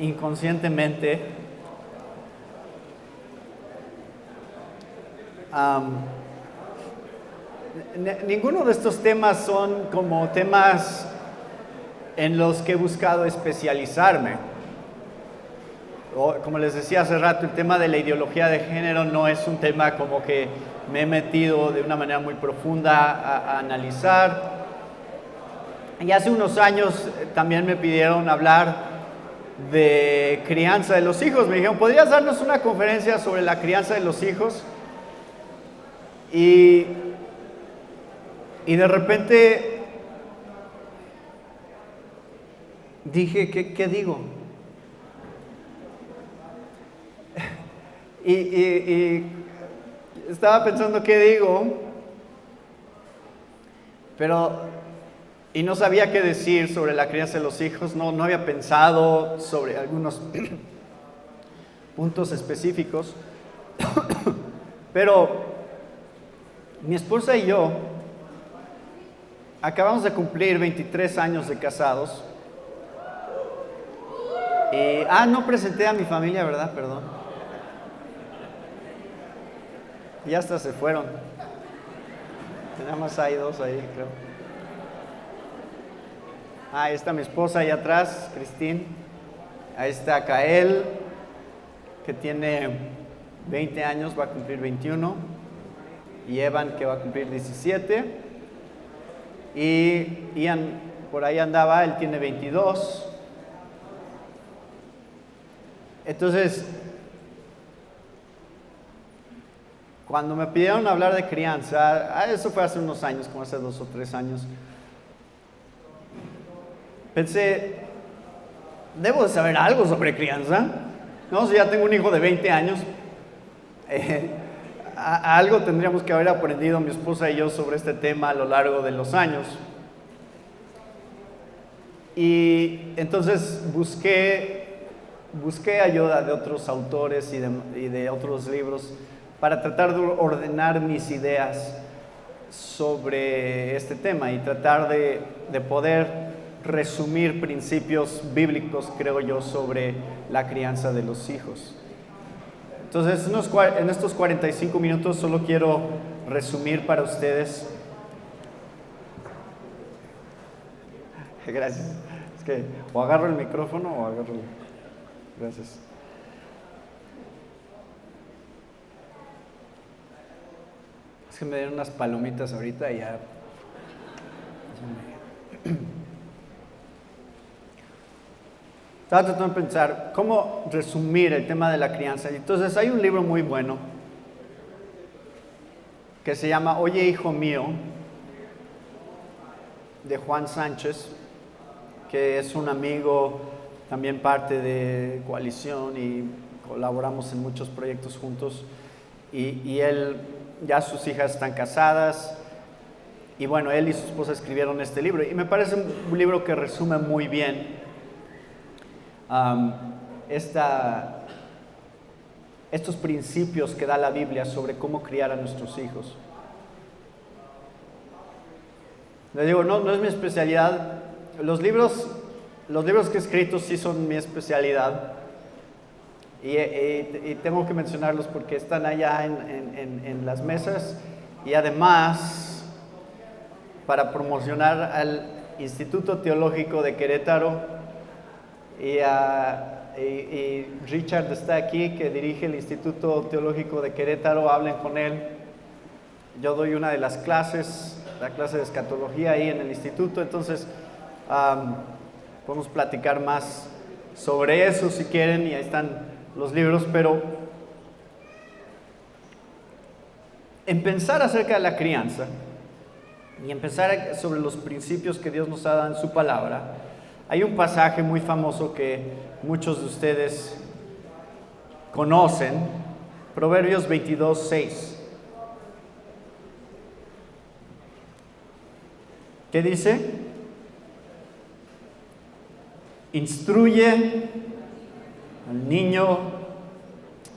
inconscientemente, ninguno de estos temas son como temas en los que he buscado especializarme. Como les decía hace rato, el tema de la ideología de género no es un tema como que me he metido de una manera muy profunda a analizar. Y hace unos años también me pidieron hablar de crianza de los hijos. Me dijeron, ¿podrías darnos una conferencia sobre la crianza de los hijos? Y de repente dije, ¿qué digo? Y estaba pensando qué digo, y no sabía qué decir sobre la crianza de los hijos, no había pensado sobre algunos puntos específicos, pero mi esposa y yo acabamos de cumplir 23 años de casados. No presenté a mi familia, ¿verdad? Perdón. Ya hasta se fueron. Nada más hay dos ahí, creo. Ahí está mi esposa ahí atrás, Cristín. Ahí está Kael, que tiene 20 años, va a cumplir 21. Y Evan, que va a cumplir 17. Y Ian, por ahí andaba, él tiene 22. Entonces, cuando me pidieron hablar de crianza, eso fue hace unos años, como hace 2 o 3 años, pensé, debo de saber algo sobre crianza, ¿no? Si ya tengo un hijo de 20 años, algo tendríamos que haber aprendido mi esposa y yo sobre este tema a lo largo de los años. Y entonces busqué ayuda de otros autores y de otros libros para tratar de ordenar mis ideas sobre este tema y tratar de poder resumir principios bíblicos, creo yo, sobre la crianza de los hijos. Entonces, en estos 45 minutos solo quiero resumir para ustedes. Gracias. Es que o agarro el micrófono o agarro Gracias. Es que me dieron unas palomitas ahorita y ya. Estaba tratando de pensar cómo resumir el tema de la crianza. Entonces hay un libro muy bueno que se llama Oye, hijo mío, de Juan Sánchez, que es un amigo, también parte de Coalición y colaboramos en muchos proyectos juntos. Y él, ya sus hijas están casadas, y bueno, él y su esposa escribieron este libro. Y me parece un libro que resume muy bien estos principios que da la Biblia sobre cómo criar a nuestros hijos. Les digo, no es mi especialidad. Los libros que he escrito sí son mi especialidad. Y tengo que mencionarlos porque están allá en las mesas. Y además, para promocionar al Instituto Teológico de Querétaro, y Richard está aquí, que dirige el Instituto Teológico de Querétaro, hablen con él. Yo doy una de las clases, la clase de escatología ahí en el instituto, entonces podemos platicar más sobre eso si quieren, y ahí están los libros. Pero en pensar acerca de la crianza y en pensar sobre los principios que Dios nos ha dado en su palabra, hay un pasaje muy famoso que muchos de ustedes conocen, Proverbios 22:6. ¿Qué dice? Instruye al niño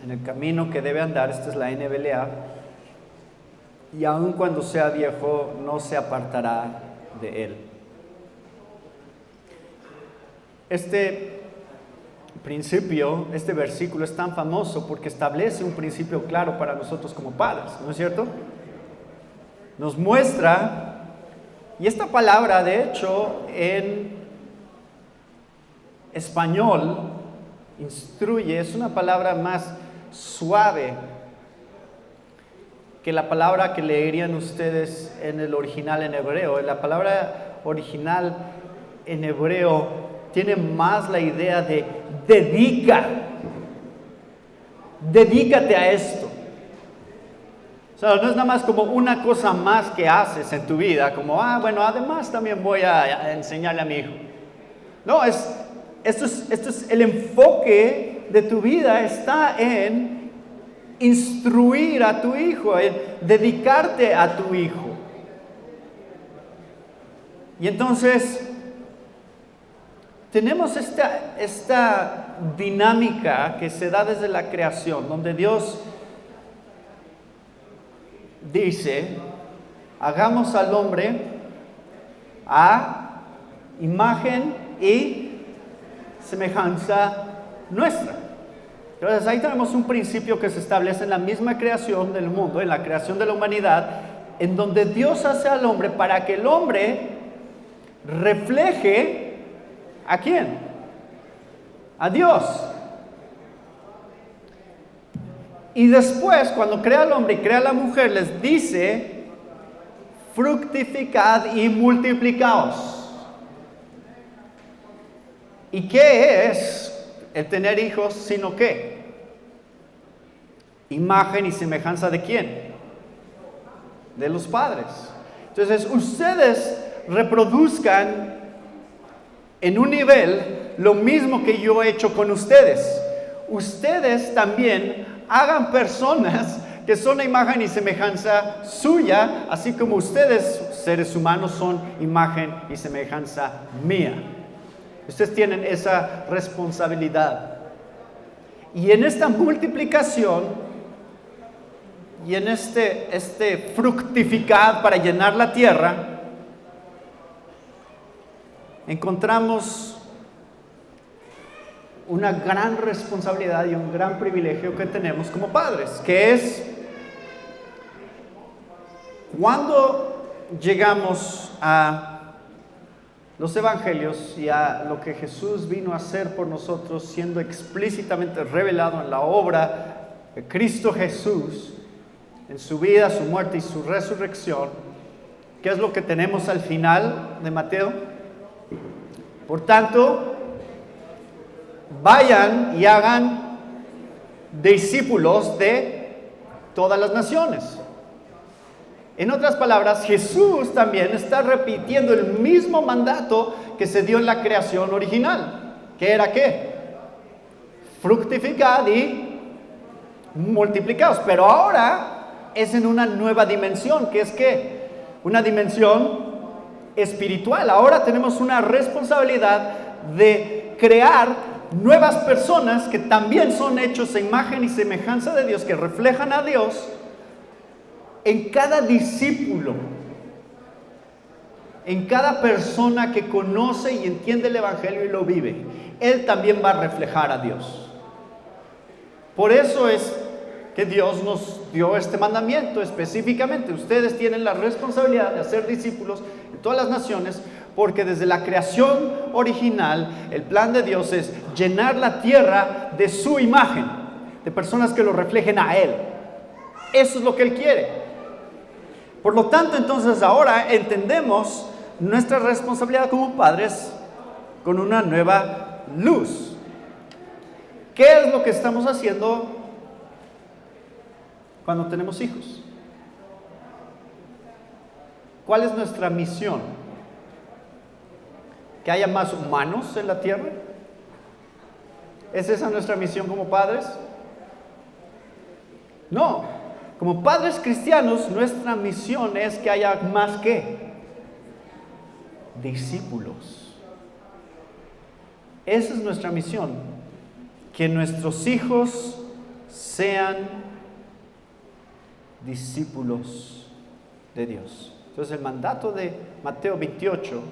en el camino que debe andar. Esta es la NBLA. Y aun cuando sea viejo, no se apartará de él. Este principio, este versículo es tan famoso porque establece un principio claro para nosotros como padres, ¿no es cierto? Nos muestra, y esta palabra de hecho en español, instruye, es una palabra más suave que la palabra que leerían ustedes en el original en hebreo. La palabra original en hebreo tiene más la idea de dedícate a esto. O sea, no es nada más como una cosa más que haces en tu vida, como, bueno, además también voy a enseñarle a mi hijo. No, esto es el enfoque de tu vida, está en instruir a tu hijo, en dedicarte a tu hijo. Y entonces tenemos esta dinámica que se da desde la creación, donde Dios dice, hagamos al hombre a imagen y semejanza nuestra. Entonces ahí tenemos un principio que se establece en la misma creación del mundo, en la creación de la humanidad, en donde Dios hace al hombre para que el hombre refleje ¿a quién? A Dios. Y después, cuando crea al hombre y crea a la mujer, les dice, fructificad y multiplicaos. ¿Y qué es el tener hijos, sino qué? Imagen y semejanza de quién? De los padres. Entonces, ustedes reproduzcan en un nivel lo mismo que yo he hecho con ustedes. Ustedes también hagan personas que son la imagen y semejanza suya, así como ustedes, seres humanos, son imagen y semejanza mía. Ustedes tienen esa responsabilidad. Y en esta multiplicación y en este fructificar para llenar la tierra, encontramos una gran responsabilidad y un gran privilegio que tenemos como padres, que es cuando llegamos a los evangelios y a lo que Jesús vino a hacer por nosotros, siendo explícitamente revelado en la obra de Cristo Jesús, en su vida, su muerte y su resurrección. ¿Qué es lo que tenemos al final de Mateo? Por tanto, vayan y hagan discípulos de todas las naciones. En otras palabras, Jesús también está repitiendo el mismo mandato que se dio en la creación original. ¿Qué era qué? Fructificad y multiplicaos. Pero ahora es en una nueva dimensión, que es ¿qué? Una dimensión espiritual. Ahora tenemos una responsabilidad de crear nuevas personas que también son hechos a imagen y semejanza de Dios, que reflejan a Dios en cada discípulo, en cada persona que conoce y entiende el Evangelio y lo vive. Él también va a reflejar a Dios. Por eso es que Dios nos dio este mandamiento específicamente. Ustedes tienen la responsabilidad de hacer discípulos en todas las naciones, porque desde la creación original, el plan de Dios es llenar la tierra de su imagen, de personas que lo reflejen a Él. Eso es lo que Él quiere. Por lo tanto, entonces ahora entendemos nuestra responsabilidad como padres con una nueva luz. ¿Qué es lo que estamos haciendo cuando tenemos hijos? ¿Cuál es nuestra misión? ¿Que haya más humanos en la tierra? ¿Es esa nuestra misión como padres? No. Como padres cristianos, nuestra misión es que haya más que discípulos. Esa es nuestra misión. Que nuestros hijos sean discípulos de Dios. Entonces el mandato de Mateo 28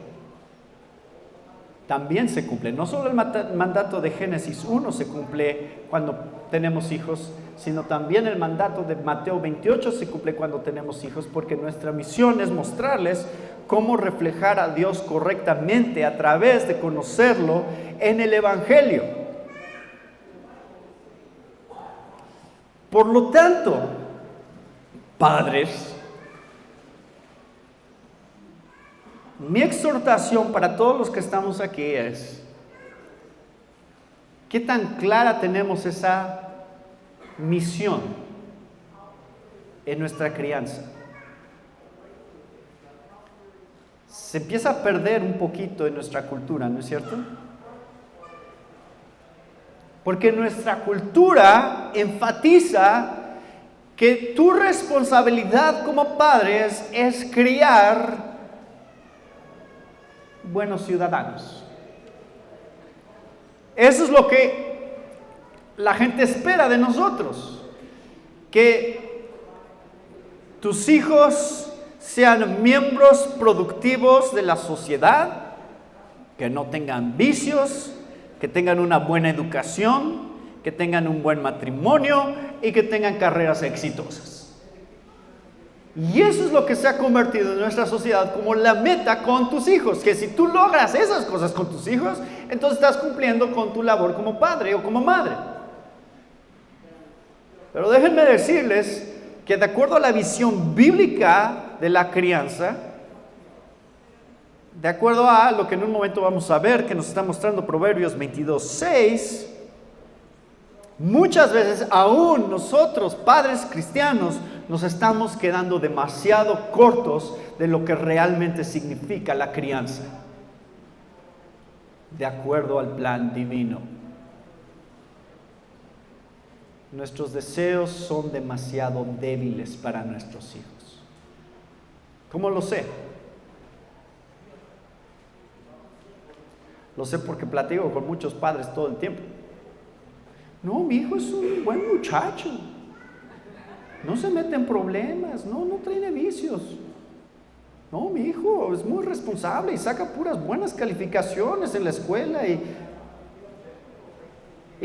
también se cumple. No solo el mandato de Génesis 1 se cumple cuando tenemos hijos, sino también el mandato de Mateo 28 se cumple cuando tenemos hijos, porque nuestra misión es mostrarles cómo reflejar a Dios correctamente a través de conocerlo en el Evangelio. Por lo tanto, padres, mi exhortación para todos los que estamos aquí es: ¿qué tan clara tenemos esa misión en nuestra crianza? Se empieza a perder un poquito en nuestra cultura, ¿no es cierto? Porque nuestra cultura enfatiza que tu responsabilidad como padres es criar buenos ciudadanos. Eso es lo que la gente espera de nosotros, que tus hijos sean miembros productivos de la sociedad, que no tengan vicios, que tengan una buena educación, que tengan un buen matrimonio y que tengan carreras exitosas. Y eso es lo que se ha convertido en nuestra sociedad como la meta con tus hijos, que si tú logras esas cosas con tus hijos, entonces estás cumpliendo con tu labor como padre o como madre. Pero déjenme decirles que de acuerdo a la visión bíblica de la crianza, de acuerdo a lo que en un momento vamos a ver, que nos está mostrando Proverbios 22:6, muchas veces aún nosotros, padres cristianos, nos estamos quedando demasiado cortos de lo que realmente significa la crianza, de acuerdo al plan divino. Nuestros deseos son demasiado débiles para nuestros hijos. ¿Cómo lo sé? Lo sé porque platico con muchos padres todo el tiempo. No, mi hijo es un buen muchacho. No se mete en problemas, no tiene vicios. No, mi hijo es muy responsable y saca puras buenas calificaciones en la escuela. ¿Y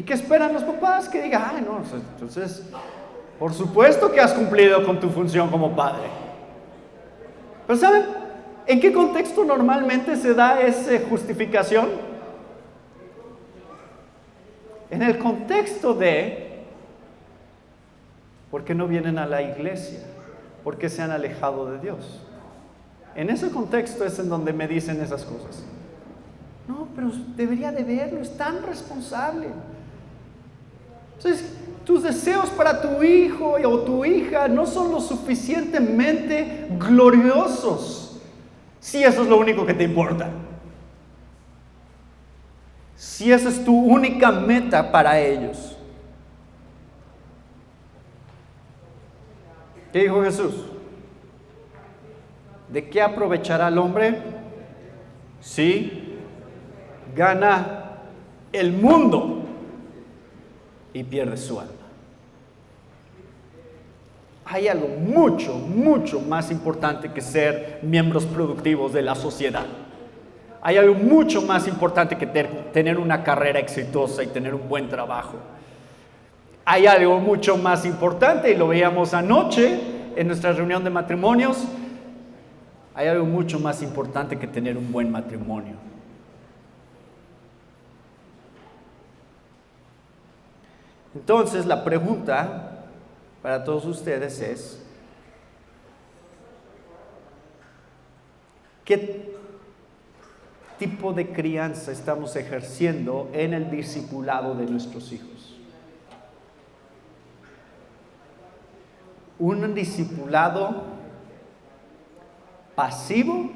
qué esperan los papás? Que digan, ay, no, entonces, por supuesto que has cumplido con tu función como padre. Pero ¿saben en qué contexto normalmente se da esa justificación? En el contexto de: ¿por qué no vienen a la iglesia? ¿Por qué se han alejado de Dios? En ese contexto es en donde me dicen esas cosas. No, pero debería de verlo, es tan responsable. Entonces, tus deseos para tu hijo o tu hija no son lo suficientemente gloriosos, si eso es lo único que te importa. Si esa es tu única meta para ellos. ¿Qué dijo Jesús? ¿De qué aprovechará el hombre si gana el mundo y pierde su alma? Hay algo mucho, mucho más importante que ser miembros productivos de la sociedad. Hay algo mucho más importante que tener una carrera exitosa y tener un buen trabajo. Hay algo mucho más importante, y lo veíamos anoche en nuestra reunión de matrimonios. Hay algo mucho más importante que tener un buen matrimonio. Entonces, la pregunta para todos ustedes es: ¿qué tipo de crianza estamos ejerciendo en el discipulado de nuestros hijos? ¿Un discipulado pasivo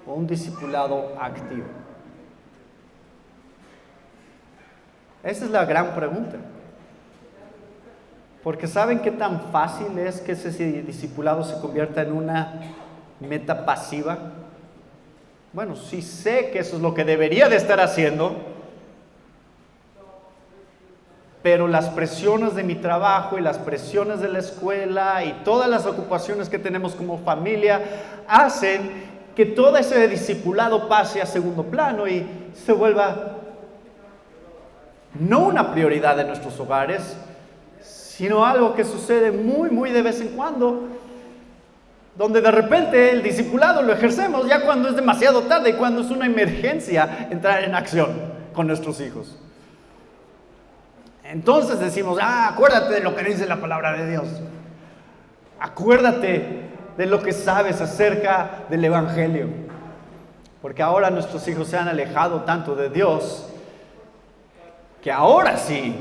o un discipulado activo? Esa es la gran pregunta. Porque ¿saben qué tan fácil es que ese discipulado se convierta en una meta pasiva? Bueno, sí sé que eso es lo que debería de estar haciendo, pero las presiones de mi trabajo y las presiones de la escuela y todas las ocupaciones que tenemos como familia hacen que todo ese discipulado pase a segundo plano, y se vuelva no una prioridad de nuestros hogares, sino algo que sucede muy de vez en cuando, donde de repente el discipulado lo ejercemos ya cuando es demasiado tarde y cuando es una emergencia entrar en acción con nuestros hijos. Entonces decimos, acuérdate de lo que dice la palabra de Dios. Acuérdate de lo que sabes acerca del Evangelio. Porque ahora nuestros hijos se han alejado tanto de Dios que ahora sí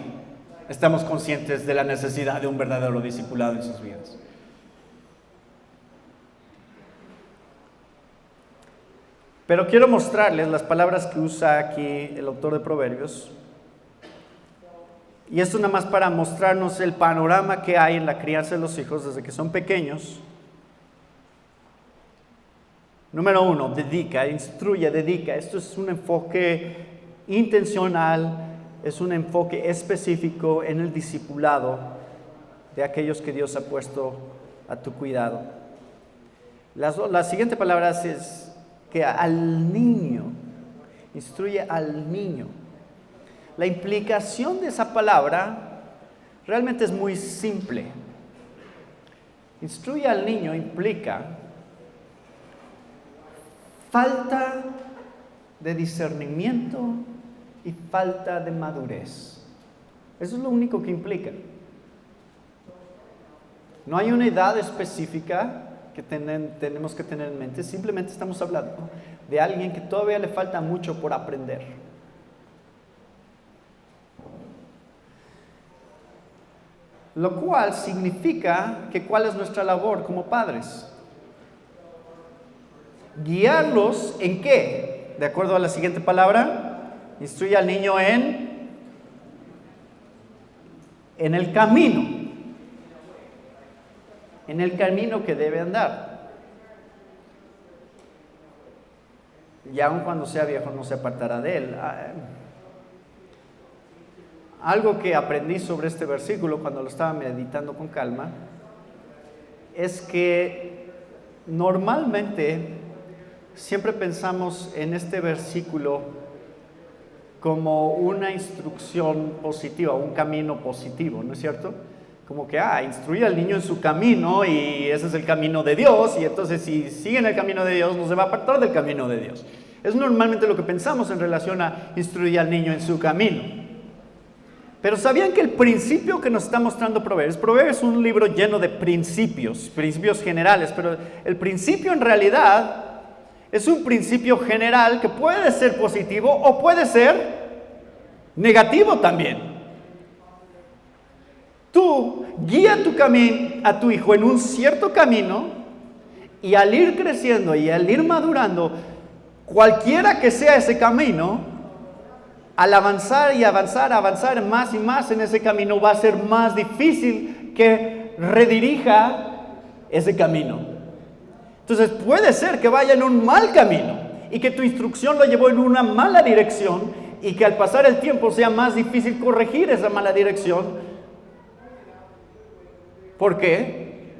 estamos conscientes de la necesidad de un verdadero discipulado en sus vidas. Pero quiero mostrarles las palabras que usa aquí el autor de Proverbios. Y esto nada más para mostrarnos el panorama que hay en la crianza de los hijos desde que son pequeños. Número 1, dedica, instruye, dedica. Esto es un enfoque intencional, es un enfoque específico en el discipulado de aquellos que Dios ha puesto a tu cuidado. La siguiente palabra es que al niño, instruye al niño. La implicación de esa palabra realmente es muy simple. Instruye al niño implica falta de discernimiento y falta de madurez. Eso es lo único que implica. No hay una edad específica que tenemos que tener en mente. Simplemente estamos hablando de alguien que todavía le falta mucho por aprender. Lo cual significa que ¿cuál es nuestra labor como padres? Guiarlos ¿en qué? De acuerdo a la siguiente palabra, instruye al niño en el camino. En el camino que debe andar. Y aun cuando sea viejo no se apartará de él. Algo que aprendí sobre este versículo cuando lo estaba meditando con calma es que normalmente siempre pensamos en este versículo como una instrucción positiva, un camino positivo, ¿no es cierto? Como que, instruye al niño en su camino y ese es el camino de Dios, y entonces si sigue en el camino de Dios no se va a apartar del camino de Dios. Es normalmente lo que pensamos en relación a instruir al niño en su camino. Pero ¿sabían que el principio que nos está mostrando Proverbios es un libro lleno de principios generales, pero el principio en realidad es un principio general que puede ser positivo o puede ser negativo también. Tú guía a tu hijo en un cierto camino y al ir creciendo y al ir madurando, cualquiera que sea ese camino, al avanzar y avanzar más y más en ese camino, va a ser más difícil que redirija ese camino. Entonces puede ser que vaya en un mal camino y que tu instrucción lo llevó en una mala dirección y que al pasar el tiempo sea más difícil corregir esa mala dirección. ¿Por qué?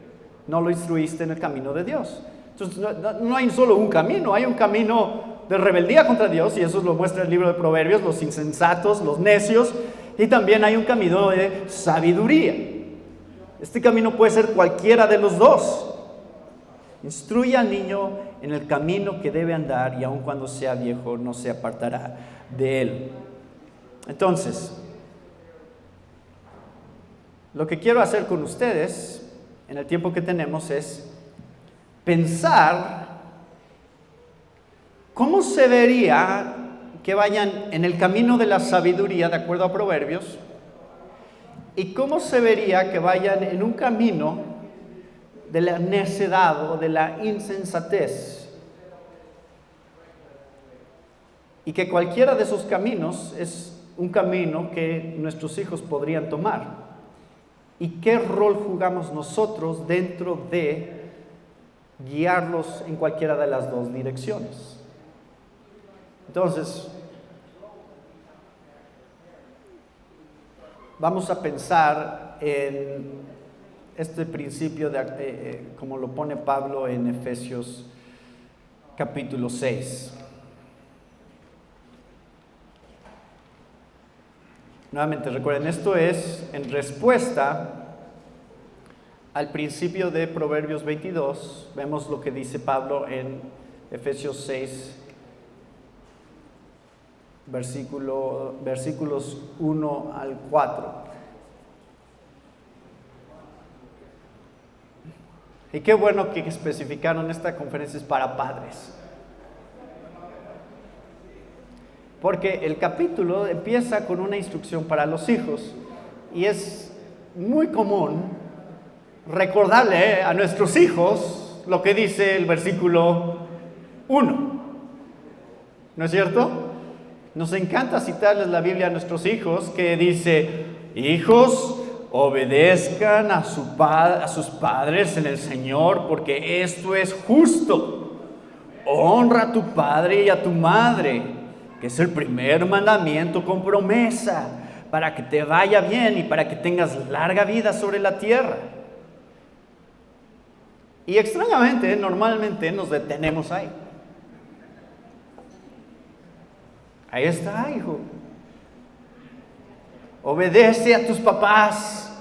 No lo instruiste en el camino de Dios. Entonces no hay solo un camino, hay un camino de rebeldía contra Dios, y eso lo muestra el libro de Proverbios, los insensatos, los necios, y también hay un camino de sabiduría. Este camino puede ser cualquiera de los dos. Instruye al niño en el camino que debe andar, y aun cuando sea viejo no se apartará de él. Entonces, lo que quiero hacer con ustedes en el tiempo que tenemos es pensar cómo se vería que vayan en el camino de la sabiduría de acuerdo a Proverbios, y cómo se vería que vayan en un camino de la necedad o de la insensatez, y que cualquiera de esos caminos es un camino que nuestros hijos podrían tomar. ¿Y qué rol jugamos nosotros dentro de guiarlos en cualquiera de las dos direcciones? Entonces, vamos a pensar en este principio como lo pone Pablo en Efesios capítulo 6. Nuevamente, recuerden, esto es en respuesta al principio de Proverbios 22. Vemos lo que dice Pablo en Efesios 6, versículos 1 al 4. Y qué bueno que especificaron esta conferencia es para padres. Porque el capítulo empieza con una instrucción para los hijos. Y es muy común recordarle a nuestros hijos lo que dice el versículo 1. ¿No es cierto? Nos encanta citarles la Biblia a nuestros hijos, que dice: hijos, obedezcan a sus padres en el Señor, porque esto es justo. Honra a tu padre y a tu madre, que es el primer mandamiento con promesa, para que te vaya bien y para que tengas larga vida sobre la tierra. Y extrañamente, normalmente nos detenemos ahí. Ahí está, hijo. Obedece a tus papás.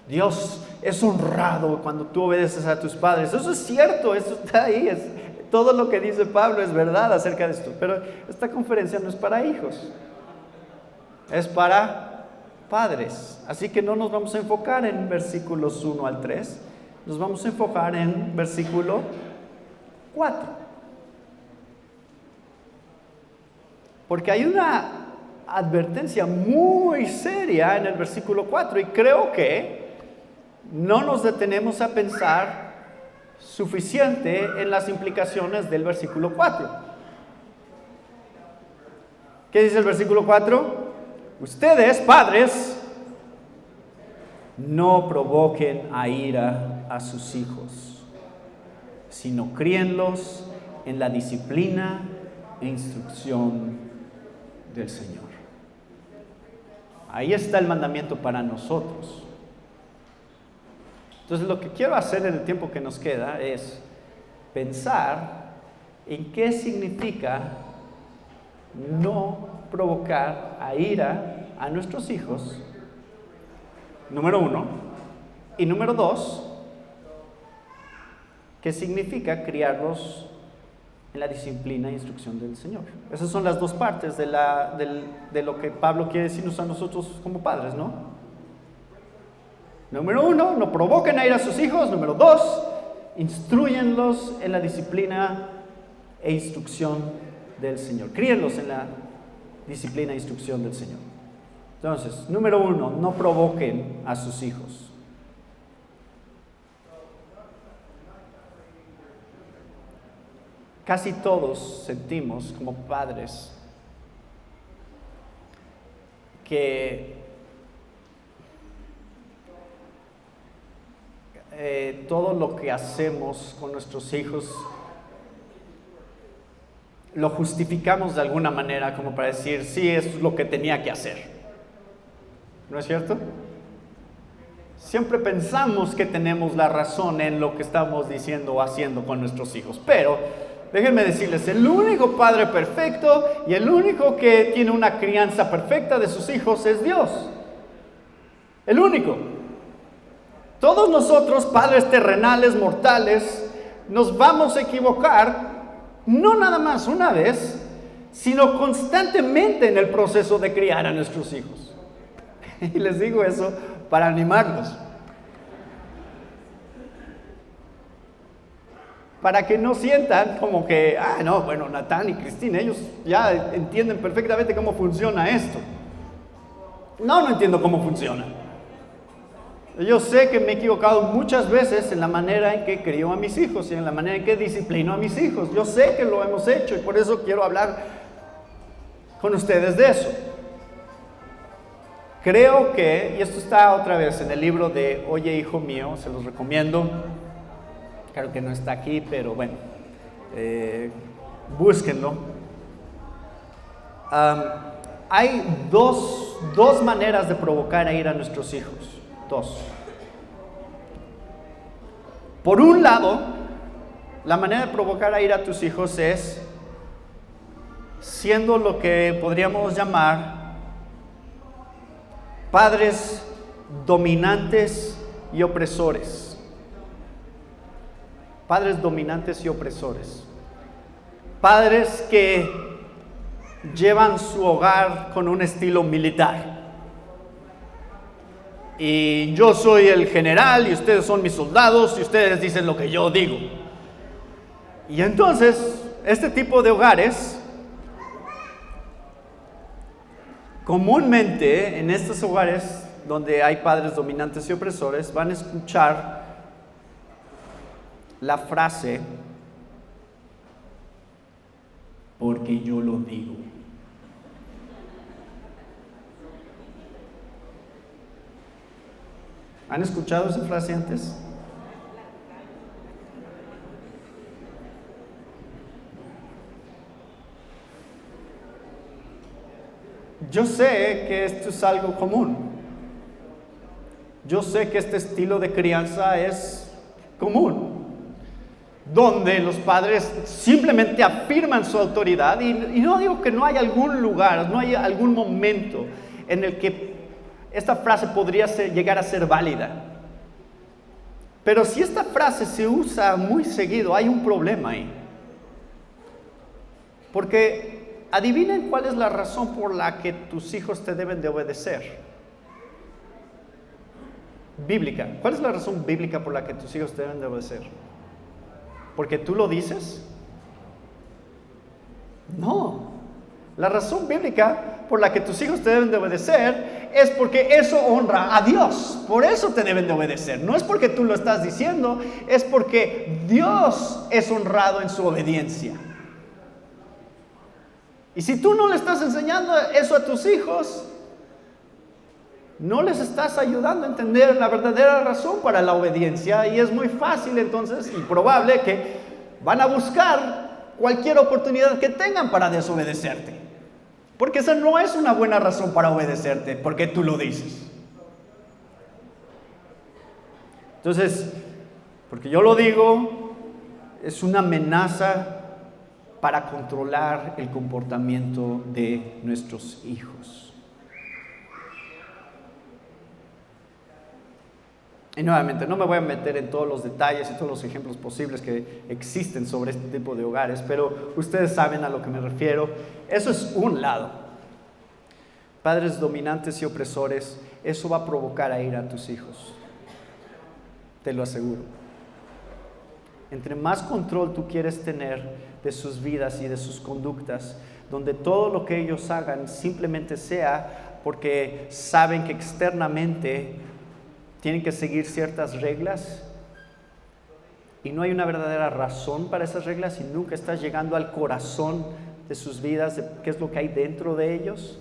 Dios es honrado cuando tú obedeces a tus padres. Eso es cierto, eso está ahí. Todo lo que dice Pablo es verdad acerca de esto. Pero esta conferencia no es para hijos, es para padres. Así que no nos vamos a enfocar en versículos 1 al 3. Nos vamos a enfocar en versículo 4. Porque hay una advertencia muy seria en el versículo 4 y creo que no nos detenemos a pensar suficiente en las implicaciones del versículo 4. ¿Qué dice el versículo 4? Ustedes, padres, no provoquen a ira a sus hijos, sino críenlos en la disciplina e instrucción del Señor. Ahí está el mandamiento para nosotros. Entonces, lo que quiero hacer en el tiempo que nos queda es pensar en qué significa no provocar a ira a nuestros hijos, número 1, y número 2, qué significa criarlos en la disciplina e instrucción del Señor. Esas son las dos partes de lo que Pablo quiere decirnos a nosotros como padres, ¿no? Número 1, no provoquen a ir a sus hijos. Número 2, instrúyenlos en la disciplina e instrucción del Señor. Críenlos en la disciplina e instrucción del Señor. Entonces, número 1, no provoquen a sus hijos. Casi todos sentimos como padres que todo lo que hacemos con nuestros hijos lo justificamos de alguna manera, como para decir, sí, eso es lo que tenía que hacer. ¿No es cierto? Siempre pensamos que tenemos la razón en lo que estamos diciendo o haciendo con nuestros hijos, pero déjenme decirles, el único padre perfecto y el único que tiene una crianza perfecta de sus hijos es Dios. El único. Todos nosotros, padres terrenales, mortales, nos vamos a equivocar, no nada más una vez, sino constantemente en el proceso de criar a nuestros hijos. Y les digo eso para animarlos. Para que no sientan como que, no, bueno, Natán y Cristina, ellos ya entienden perfectamente cómo funciona esto. No entiendo cómo funciona. Yo sé que me he equivocado muchas veces en la manera en que crío a mis hijos y en la manera en que disciplino a mis hijos. Yo sé que lo hemos hecho y por eso quiero hablar con ustedes de eso. Creo que, y esto está otra vez en el libro de Oye, hijo mío, se los recomiendo. Claro que no está aquí, pero bueno, búsquenlo. Hay dos maneras de provocar a ira a nuestros hijos. Dos. Por un lado, la manera de provocar a ira a tus hijos es siendo lo que podríamos llamar Padres dominantes y opresores. Padres dominantes y opresores. Padres que llevan su hogar con un estilo militar. Y yo soy el general y ustedes son mis soldados y ustedes dicen lo que yo digo. Y entonces, este tipo de hogares, comúnmente en estos hogares donde hay padres dominantes y opresores, van a escuchar la frase, porque yo lo digo. ¿Han escuchado esa frase antes? Yo sé que esto es algo común. Yo sé que este estilo de crianza es común, donde los padres simplemente afirman su autoridad, y no digo que no hay algún lugar, no hay algún momento en el que esta frase podría llegar a ser válida. Pero si esta frase se usa muy seguido, hay un problema ahí. Porque adivinen cuál es la razón por la que tus hijos te deben de obedecer. Bíblica. ¿Cuál es la razón bíblica por la que tus hijos te deben de obedecer? ¿Porque tú lo dices? No. La razón bíblica por la que tus hijos te deben de obedecer es porque eso honra a Dios. Por eso te deben de obedecer. No es porque tú lo estás diciendo, es porque Dios es honrado en su obediencia. Y si tú no le estás enseñando eso a tus hijos, no les estás ayudando a entender la verdadera razón para la obediencia, y es muy fácil entonces y probable que van a buscar cualquier oportunidad que tengan para desobedecerte. Porque esa no es una buena razón para obedecerte, porque tú lo dices. Entonces, porque yo lo digo, es una amenaza para controlar el comportamiento de nuestros hijos. Y nuevamente, no me voy a meter en todos los detalles y todos los ejemplos posibles que existen sobre este tipo de hogares, pero ustedes saben a lo que me refiero. Eso es un lado. Padres dominantes y opresores, eso va a provocar a ira a tus hijos. Te lo aseguro. Entre más control tú quieres tener de sus vidas y de sus conductas, donde todo lo que ellos hagan simplemente sea porque saben que externamente tienen que seguir ciertas reglas y no hay una verdadera razón para esas reglas, y nunca estás llegando al corazón de sus vidas, de qué es lo que hay dentro de ellos,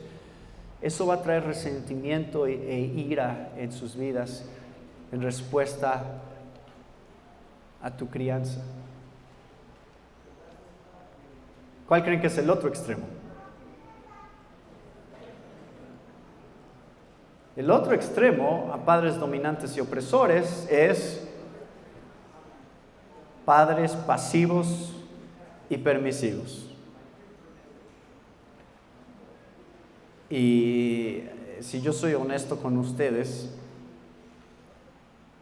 eso va a traer resentimiento e ira en sus vidas en respuesta a tu crianza. ¿Cuál creen que es el otro extremo? El otro extremo a padres dominantes y opresores es padres pasivos y permisivos. Y si yo soy honesto con ustedes,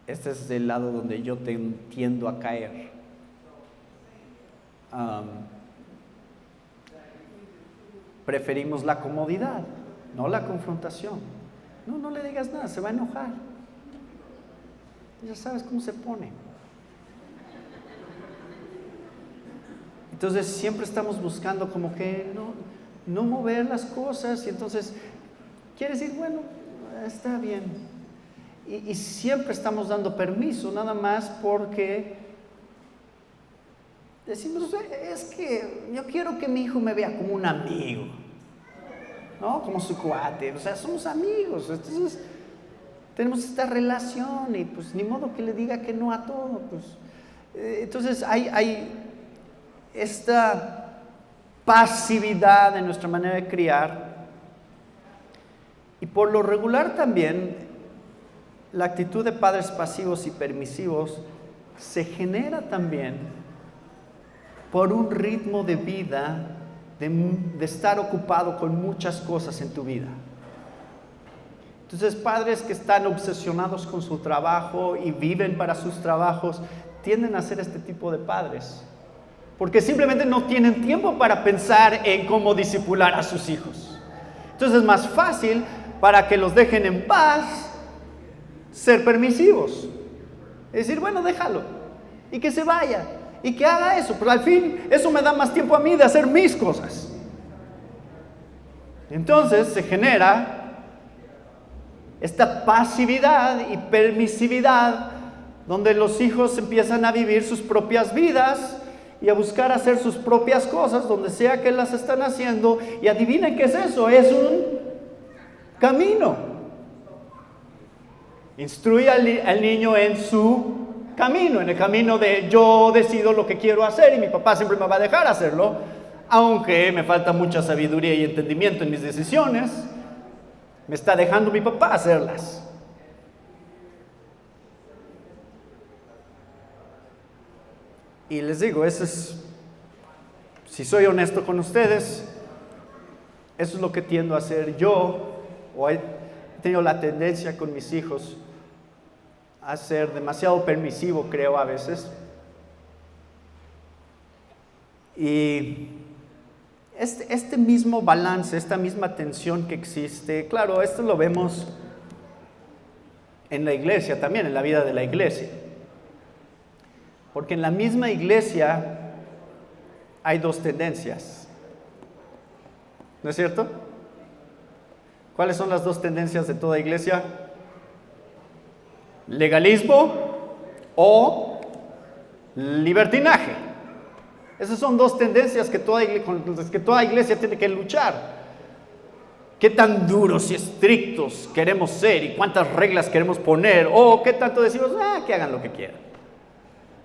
este es el lado donde yo tiendo a caer. Preferimos la comodidad, no la confrontación. No le digas nada, se va a enojar. Ya sabes cómo se pone. Entonces siempre estamos buscando como que no mover las cosas, y entonces quieres decir, bueno, está bien. Y siempre estamos dando permiso, nada más porque decimos, es que yo quiero que mi hijo me vea como un amigo, ¿no? Como su cuate, o sea, somos amigos, entonces tenemos esta relación y pues ni modo que le diga que no a todo, pues. Entonces hay esta pasividad en nuestra manera de criar, y por lo regular también la actitud de padres pasivos y permisivos se genera también por un ritmo de vida de estar ocupado con muchas cosas en tu vida. Entonces, padres que están obsesionados con su trabajo y viven para sus trabajos, tienden a ser este tipo de padres, porque simplemente no tienen tiempo para pensar en cómo discipular a sus hijos. Entonces es más fácil, para que los dejen en paz, ser permisivos. Es decir, bueno, déjalo, y que se vaya, y que haga eso, pero al fin eso me da más tiempo a mí de hacer mis cosas. Entonces se genera esta pasividad y permisividad, donde los hijos empiezan a vivir sus propias vidas y a buscar hacer sus propias cosas donde sea que las están haciendo. Y adivinen qué es eso, es un camino. Instruye al niño en su camino, en el camino de yo decido lo que quiero hacer y mi papá siempre me va a dejar hacerlo, aunque me falta mucha sabiduría y entendimiento en mis decisiones, me está dejando mi papá hacerlas. Y les digo, si soy honesto con ustedes, eso es lo que tiendo a hacer yo, o he tenido la tendencia con mis hijos a ser demasiado permisivo, creo, a veces. Y este mismo balance, esta misma tensión que existe, claro, esto lo vemos en la iglesia también, en la vida de la iglesia. Porque en la misma iglesia hay dos tendencias. ¿No es cierto? ¿Cuáles son las dos tendencias de toda iglesia? Legalismo o libertinaje. Esas son dos tendencias con las que toda iglesia tiene que luchar. ¿Qué tan duros y estrictos queremos ser y cuántas reglas queremos poner? O qué tanto decimos, que hagan lo que quieran.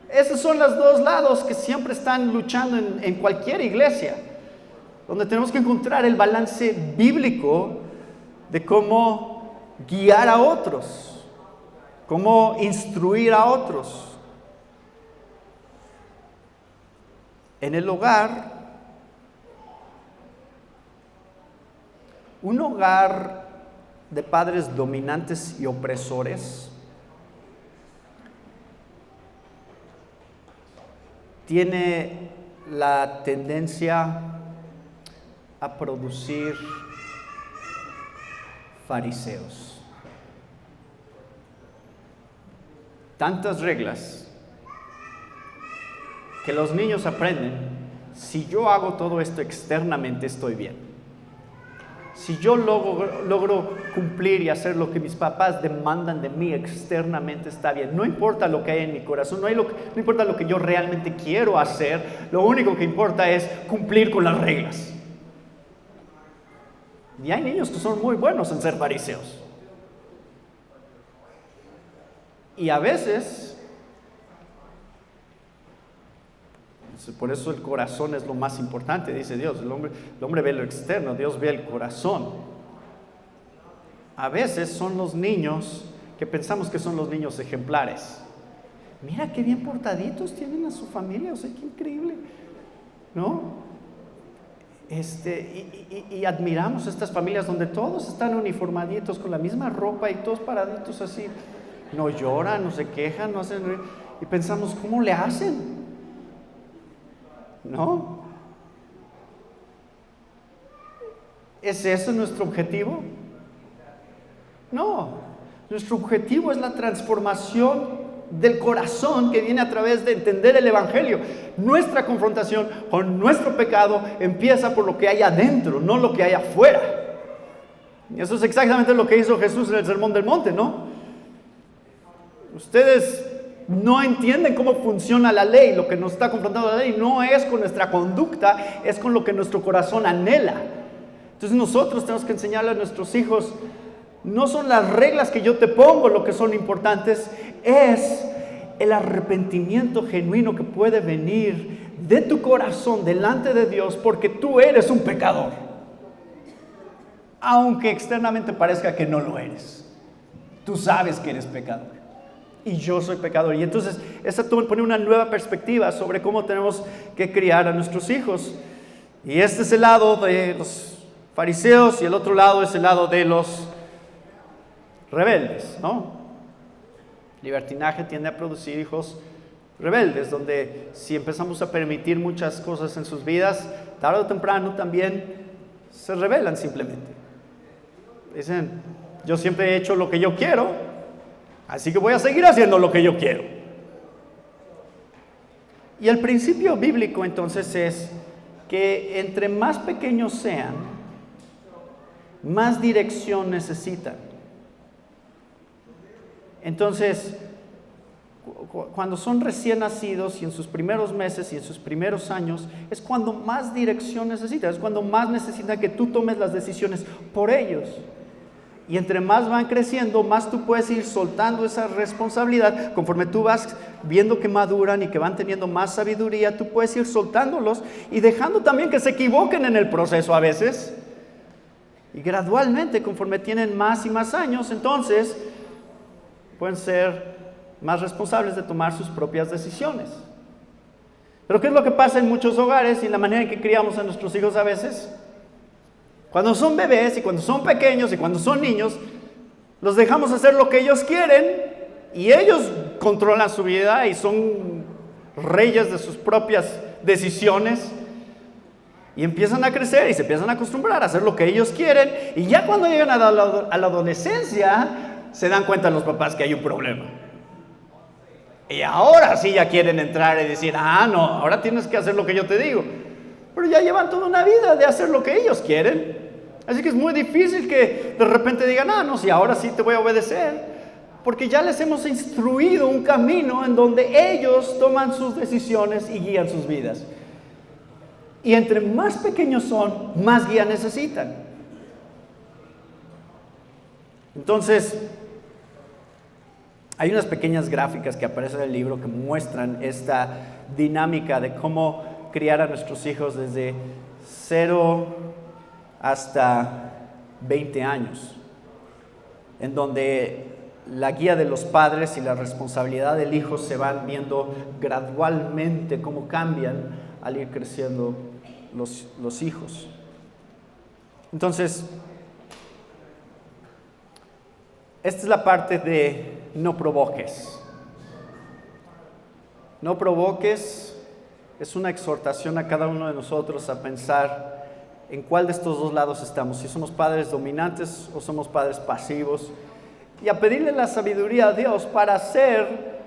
Esos son los dos lados que siempre están luchando en cualquier iglesia, donde tenemos que encontrar el balance bíblico de cómo guiar a otros, cómo instruir a otros. En el hogar, un hogar de padres dominantes y opresores tiene la tendencia a producir fariseos. Tantas reglas que los niños aprenden: si yo hago todo esto externamente, estoy bien. Si yo logro cumplir y hacer lo que mis papás demandan de mí externamente, está bien. No importa lo que hay en mi corazón, no importa lo que yo realmente quiero hacer, lo único que importa es cumplir con las reglas. Y hay niños que son muy buenos en ser fariseos. Y a veces, por eso el corazón es lo más importante, dice Dios. El hombre ve lo externo, Dios ve el corazón. A veces son los niños que pensamos que son los niños ejemplares. Mira qué bien portaditos tienen a su familia, o sea, qué increíble, ¿no? Y admiramos estas familias donde todos están uniformaditos con la misma ropa y todos paraditos así. No lloran, no se quejan, no hacen... Y pensamos, ¿cómo le hacen? ¿No? ¿Es ese nuestro objetivo? No. Nuestro objetivo es la transformación del corazón que viene a través de entender el Evangelio. Nuestra confrontación con nuestro pecado empieza por lo que hay adentro, no lo que hay afuera. Y eso es exactamente lo que hizo Jesús en el Sermón del Monte, ¿no? Ustedes no entienden cómo funciona la ley. Lo que nos está confrontando la ley no es con nuestra conducta, es con lo que nuestro corazón anhela. Entonces nosotros tenemos que enseñarle a nuestros hijos: no son las reglas que yo te pongo lo que son importantes, es el arrepentimiento genuino que puede venir de tu corazón delante de Dios, porque tú eres un pecador, aunque externamente parezca que no lo eres. Tú sabes que eres pecador. Y yo soy pecador. Y entonces esto pone una nueva perspectiva sobre cómo tenemos que criar a nuestros hijos. Y este es el lado de los fariseos y el otro lado es el lado de los rebeldes, ¿no? Libertinaje tiende a producir hijos rebeldes, donde si empezamos a permitir muchas cosas en sus vidas, tarde o temprano también se rebelan simplemente. Dicen, yo siempre he hecho lo que yo quiero, así que voy a seguir haciendo lo que yo quiero. Y el principio bíblico entonces es que entre más pequeños sean, más dirección necesitan. Entonces, cuando son recién nacidos y en sus primeros meses y en sus primeros años, es cuando más dirección necesitan, es cuando más necesitan que tú tomes las decisiones por ellos. Y entre más van creciendo, más tú puedes ir soltando esa responsabilidad. Conforme tú vas viendo que maduran y que van teniendo más sabiduría, tú puedes ir soltándolos y dejando también que se equivoquen en el proceso a veces. Y gradualmente, conforme tienen más y más años, entonces pueden ser más responsables de tomar sus propias decisiones. Pero ¿qué es lo que pasa en muchos hogares y en la manera en que criamos a nuestros hijos a veces? Cuando son bebés y cuando son pequeños y cuando son niños, los dejamos hacer lo que ellos quieren y ellos controlan su vida y son reyes de sus propias decisiones y empiezan a crecer y se empiezan a acostumbrar a hacer lo que ellos quieren, y ya cuando llegan a la adolescencia se dan cuenta los papás que hay un problema. Y ahora sí ya quieren entrar y decir, no, ahora tienes que hacer lo que yo te digo. Pero ya llevan toda una vida de hacer lo que ellos quieren. Así que es muy difícil que de repente digan, no, si ahora sí te voy a obedecer. Porque ya les hemos instruido un camino en donde ellos toman sus decisiones y guían sus vidas. Y entre más pequeños son, más guía necesitan. Entonces, hay unas pequeñas gráficas que aparecen en el libro que muestran esta dinámica de cómo criar a nuestros hijos desde 0 hasta 20 años, en donde la guía de los padres y la responsabilidad del hijo se van viendo gradualmente cómo cambian al ir creciendo los hijos. Entonces, esta es la parte de no provoques. No provoques es una exhortación a cada uno de nosotros a pensar en cuál de estos dos lados estamos, si somos padres dominantes o somos padres pasivos, y a pedirle la sabiduría a Dios para ser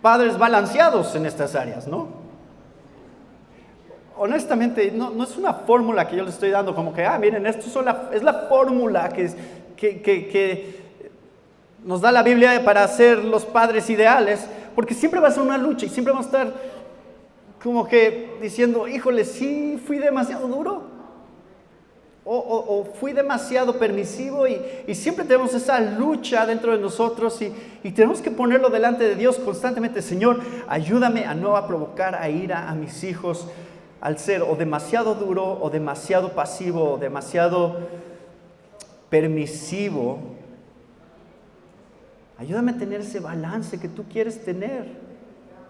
padres balanceados en estas áreas, ¿no? Honestamente, no es una fórmula que yo les estoy dando como que, miren, esto es la fórmula que nos da la Biblia para ser los padres ideales, porque siempre va a ser una lucha y siempre vamos a estar como que diciendo, híjole, sí fui demasiado duro o fui demasiado permisivo, y siempre tenemos esa lucha dentro de nosotros y tenemos que ponerlo delante de Dios constantemente. Señor, ayúdame a no provocar a ira a mis hijos al ser o demasiado duro o demasiado pasivo o demasiado permisivo. Ayúdame a tener ese balance que tú quieres tener,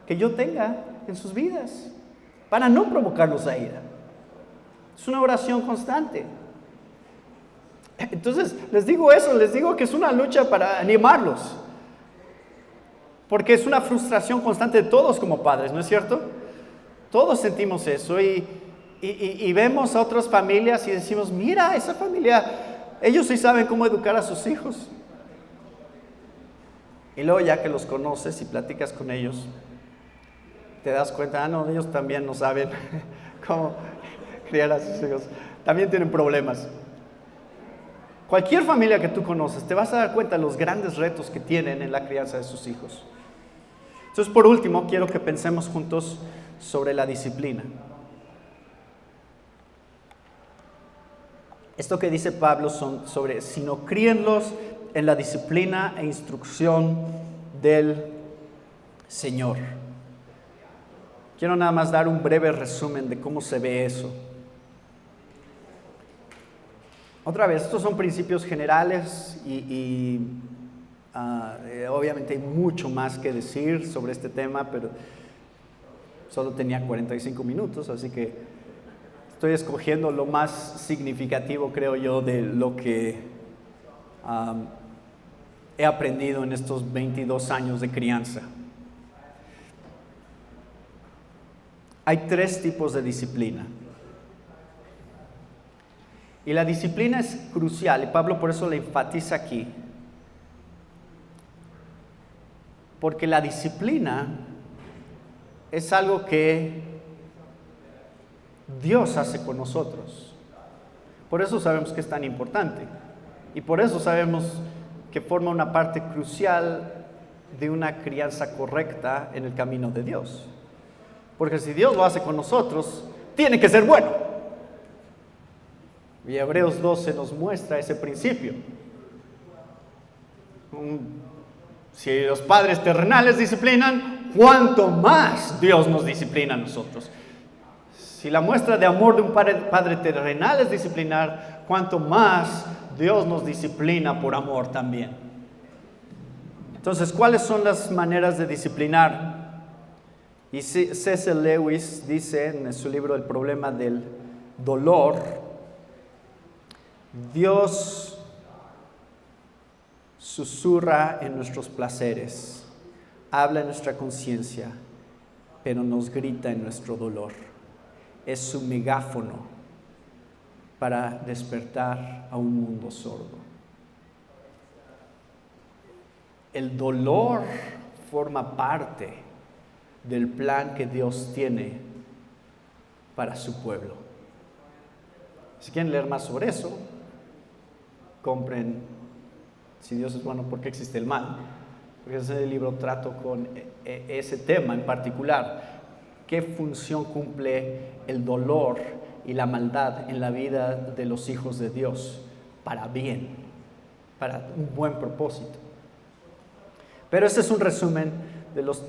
que yo tenga en sus vidas, para no provocarlos a ira. Es una oración constante. Entonces, les digo eso, les digo que es una lucha para animarlos, porque es una frustración constante de todos como padres, ¿no es cierto? Todos sentimos eso y vemos a otras familias y decimos, mira, esa familia, ellos sí saben cómo educar a sus hijos. Y luego ya que los conoces y platicas con ellos, te das cuenta, no, ellos también no saben cómo criar a sus hijos. También tienen problemas. Cualquier familia que tú conoces, te vas a dar cuenta de los grandes retos que tienen en la crianza de sus hijos. Entonces, por último, quiero que pensemos juntos sobre la disciplina. Esto que dice Pablo son sobre, sino críenlos en la disciplina e instrucción del Señor. Quiero nada más dar un breve resumen de cómo se ve eso. Otra vez, estos son principios generales y obviamente hay mucho más que decir sobre este tema, pero solo tenía 45 minutos, así que estoy escogiendo lo más significativo, creo yo, de lo que he aprendido en estos 22 años de crianza. Hay 3 tipos de disciplina. Y la disciplina es crucial, y Pablo por eso le enfatiza aquí. Porque la disciplina es algo que Dios hace con nosotros. Por eso sabemos que es tan importante. Y por eso sabemos que forma una parte crucial de una crianza correcta en el camino de Dios. Porque si Dios lo hace con nosotros, tiene que ser bueno. Y Hebreos 12 nos muestra ese principio. Si los padres terrenales disciplinan, ¿cuánto más Dios nos disciplina a nosotros? Si la muestra de amor de un padre terrenal es disciplinar, ¿cuánto más Dios nos disciplina por amor también? Entonces, ¿cuáles son las maneras de disciplinar? Y C.S. Lewis dice en su libro El problema del dolor, Dios susurra en nuestros placeres, habla en nuestra conciencia, pero nos grita en nuestro dolor. Es su megáfono para despertar a un mundo sordo. El dolor forma parte del plan que Dios tiene para su pueblo. Si quieren leer más sobre eso, compren Si Dios es bueno, ¿por qué existe el mal? Porque en ese libro trato con ese tema en particular. ¿Qué función cumple el dolor y la maldad en la vida de los hijos de Dios? Para bien, para un buen propósito. Pero este es un resumen de los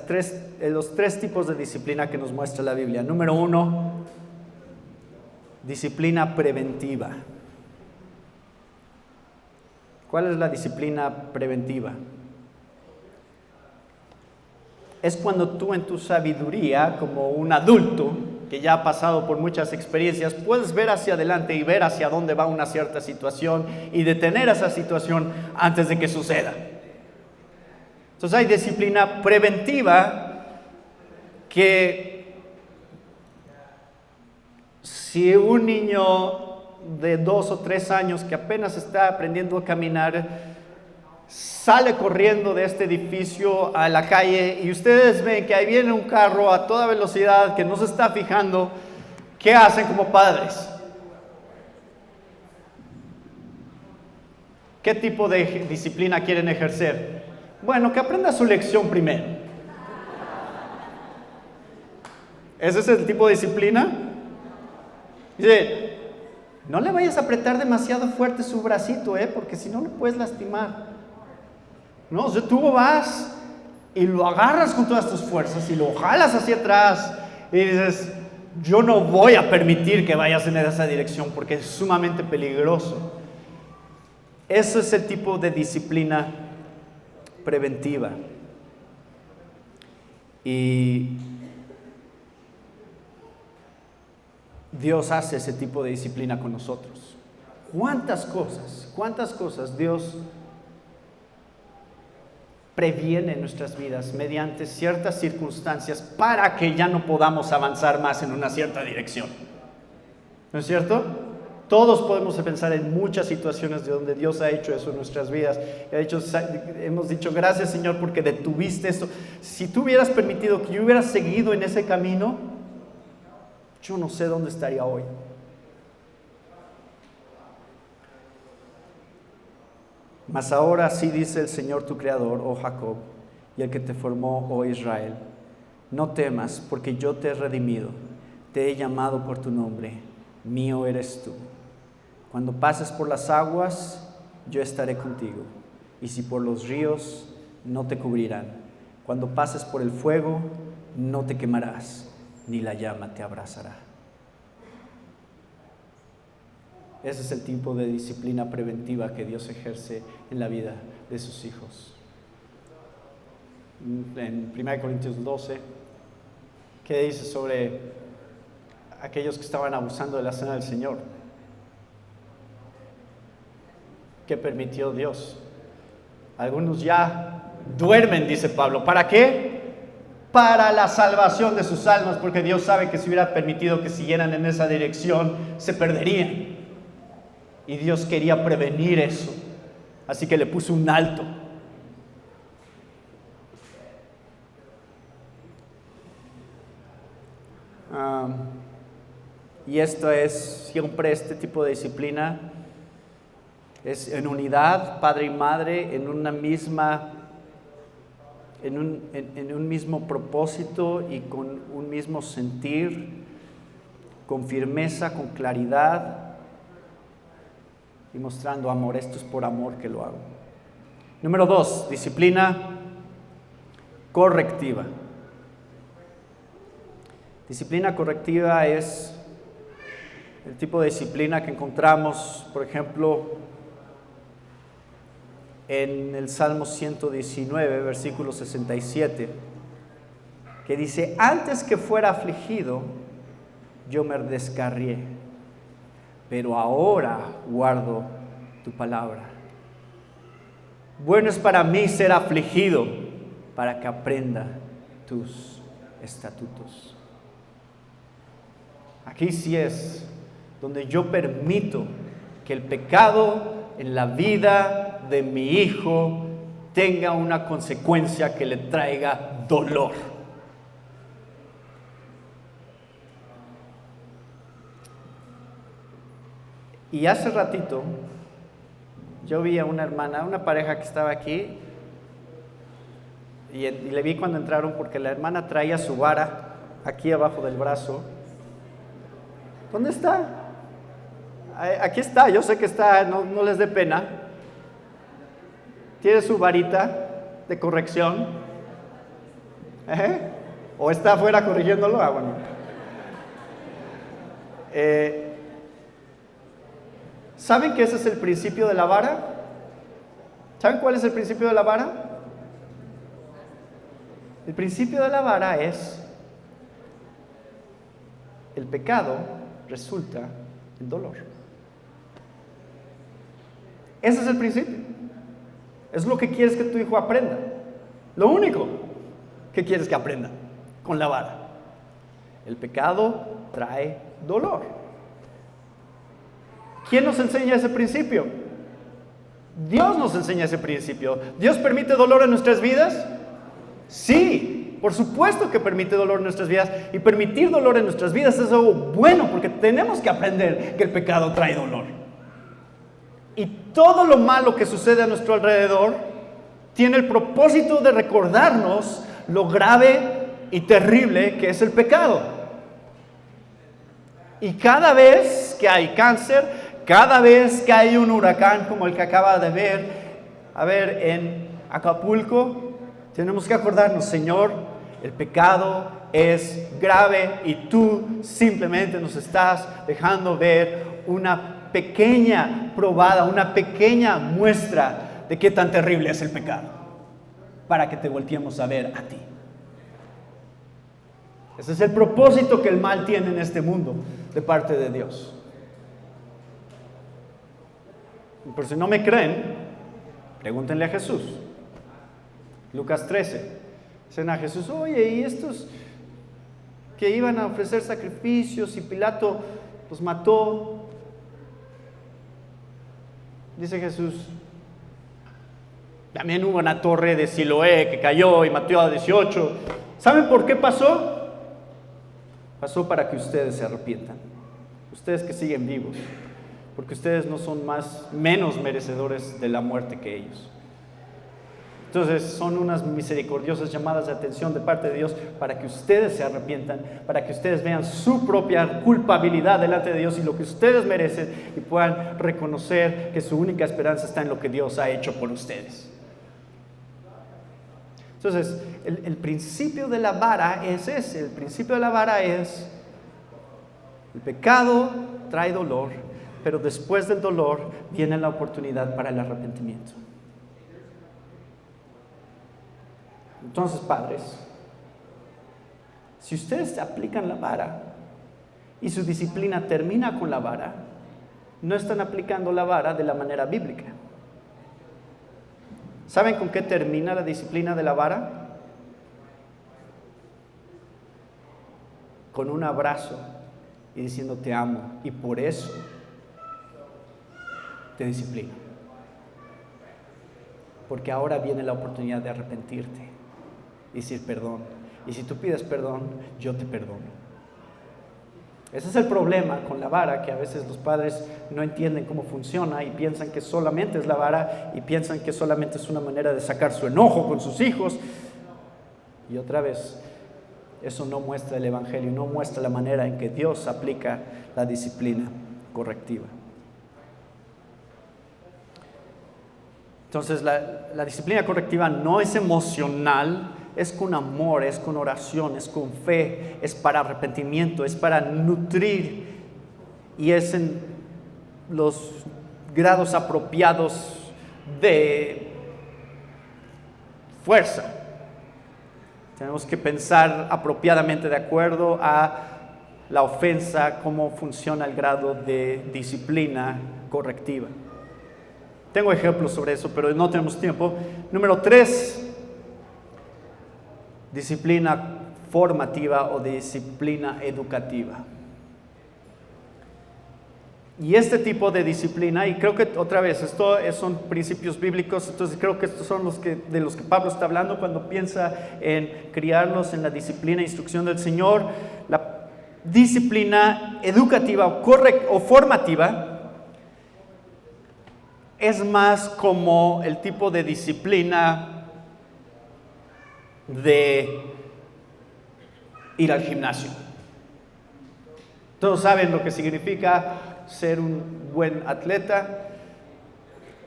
tres tipos de disciplina que nos muestra la Biblia. Número 1, disciplina preventiva. ¿Cuál es la disciplina preventiva? Es cuando tú en tu sabiduría, como un adulto que ya ha pasado por muchas experiencias, puedes ver hacia adelante y ver hacia dónde va una cierta situación y detener esa situación antes de que suceda. Entonces hay disciplina preventiva que si un niño de 2 o 3 años que apenas está aprendiendo a caminar sale corriendo de este edificio a la calle y ustedes ven que ahí viene un carro a toda velocidad que no se está fijando, ¿qué hacen como padres? ¿Qué tipo de disciplina quieren ejercer? Bueno, que aprenda su lección primero. ¿Ese es el tipo de disciplina? Dice, no le vayas a apretar demasiado fuerte su bracito, porque si no le puedes lastimar. No, si tú vas y lo agarras con todas tus fuerzas y lo jalas hacia atrás y dices, yo no voy a permitir que vayas en esa dirección porque es sumamente peligroso. Ese es el tipo de disciplina preventiva. Y Dios hace ese tipo de disciplina con nosotros. ¿Cuántas cosas Dios previene en nuestras vidas mediante ciertas circunstancias para que ya no podamos avanzar más en una cierta dirección? ¿No es cierto? Todos podemos pensar en muchas situaciones de donde Dios ha hecho eso en nuestras vidas. Hemos dicho, gracias Señor porque detuviste esto. Si tú hubieras permitido que yo hubiera seguido en ese camino, yo no sé dónde estaría hoy. Mas ahora sí dice el Señor tu Creador, oh Jacob, y el que te formó, oh Israel, no temas, porque yo te he redimido, te he llamado por tu nombre, mío eres tú. Cuando pases por las aguas, yo estaré contigo, y si por los ríos, no te cubrirán. Cuando pases por el fuego, no te quemarás, ni la llama te abrazará. Ese es el tipo de disciplina preventiva que Dios ejerce en la vida de sus hijos. En 1 Corintios 12, ¿qué dice sobre aquellos que estaban abusando de la cena del Señor? ¿Qué permitió Dios? Algunos ya duermen, dice Pablo. ¿Para qué? Para la salvación de sus almas, porque Dios sabe que si hubiera permitido que siguieran en esa dirección, se perderían. Y Dios quería prevenir eso. Así que le puso un alto. Y esto es siempre este tipo de disciplina. Es en unidad, padre y madre, en un mismo propósito y con un mismo sentir, con firmeza, con claridad y mostrando amor. Esto es por amor que lo hago. Número 2, disciplina correctiva. Disciplina correctiva es el tipo de disciplina que encontramos, por ejemplo, en el Salmo 119, versículo 67, que dice: antes que fuera afligido, yo me descarrié, pero ahora guardo tu palabra. Bueno es para mí ser afligido, para que aprenda tus estatutos. Aquí sí es donde yo permito que el pecado en la vida de mi hijo tenga una consecuencia que le traiga dolor. Y hace ratito yo vi a una hermana, una pareja que estaba aquí, y le vi cuando entraron porque la hermana traía su vara aquí abajo del brazo. ¿Dónde está? Aquí está, yo sé que está, no les dé pena. ¿Tiene su varita de corrección? ¿O está afuera corrigiéndolo? Bueno. ¿Saben que ese es el principio de la vara? ¿Saben cuál es el principio de la vara? El principio de la vara es: el pecado resulta en dolor. Ese es el principio. Es lo que quieres que tu hijo aprenda. Lo único que quieres que aprenda con la vara. El pecado trae dolor. ¿Quién nos enseña ese principio? Dios nos enseña ese principio. ¿Dios permite dolor en nuestras vidas? Sí, por supuesto que permite dolor en nuestras vidas. Y permitir dolor en nuestras vidas es algo bueno, porque tenemos que aprender que el pecado trae dolor. Y todo lo malo que sucede a nuestro alrededor tiene el propósito de recordarnos lo grave y terrible que es el pecado. Y cada vez que hay cáncer, cada vez que hay un huracán como el que acaba de ver en Acapulco, tenemos que acordarnos: Señor, el pecado es grave y tú simplemente nos estás dejando ver una pequeña probada, una pequeña muestra de qué tan terrible es el pecado, para que te volteemos a ver a ti. Ese es el propósito que el mal tiene en este mundo de parte de Dios. Y por si no me creen, pregúntenle a Jesús. Lucas 13. Dicen a Jesús: oye, ¿y estos que iban a ofrecer sacrificios y Pilato los mató? Dice Jesús: también hubo una torre de Siloé que cayó y mató a 18. ¿Saben por qué pasó? Pasó para que ustedes se arrepientan. Ustedes que siguen vivos. Porque ustedes no son menos merecedores de la muerte que ellos. Entonces son unas misericordiosas llamadas de atención de parte de Dios para que ustedes se arrepientan, para que ustedes vean su propia culpabilidad delante de Dios y lo que ustedes merecen, y puedan reconocer que su única esperanza está en lo que Dios ha hecho por ustedes. Entonces, el principio de la vara es ese. El principio de la vara es: el pecado trae dolor, pero después del dolor viene la oportunidad para el arrepentimiento. Entonces, padres, si ustedes aplican la vara y su disciplina termina con la vara, no están aplicando la vara de la manera bíblica. ¿Saben con qué termina la disciplina de la vara? Con un abrazo y diciendo te amo, y por eso te disciplino. Porque ahora viene la oportunidad de arrepentirte y decir perdón. Y si tú pides perdón, yo te perdono. Ese es el problema con la vara, que a veces los padres no entienden cómo funciona y piensan que solamente es la vara y piensan que solamente es una manera de sacar su enojo con sus hijos. Y otra vez, eso no muestra el Evangelio, no muestra la manera en que Dios aplica la disciplina correctiva. Entonces, la disciplina correctiva no es emocional, es con amor, es con oración, es con fe, es para arrepentimiento, es para nutrir y es en los grados apropiados de fuerza. Tenemos que pensar apropiadamente de acuerdo a la ofensa, cómo funciona el grado de disciplina correctiva. Tengo ejemplos sobre eso, pero no tenemos tiempo. Número 3. Disciplina formativa o disciplina educativa. Y este tipo de disciplina, y creo que otra vez, esto son principios bíblicos, entonces creo que estos son de los que Pablo está hablando cuando piensa en criarlos en la disciplina e instrucción del Señor. La disciplina educativa o formativa es más como el tipo de disciplina de ir al gimnasio. Todos saben lo que significa ser un buen atleta,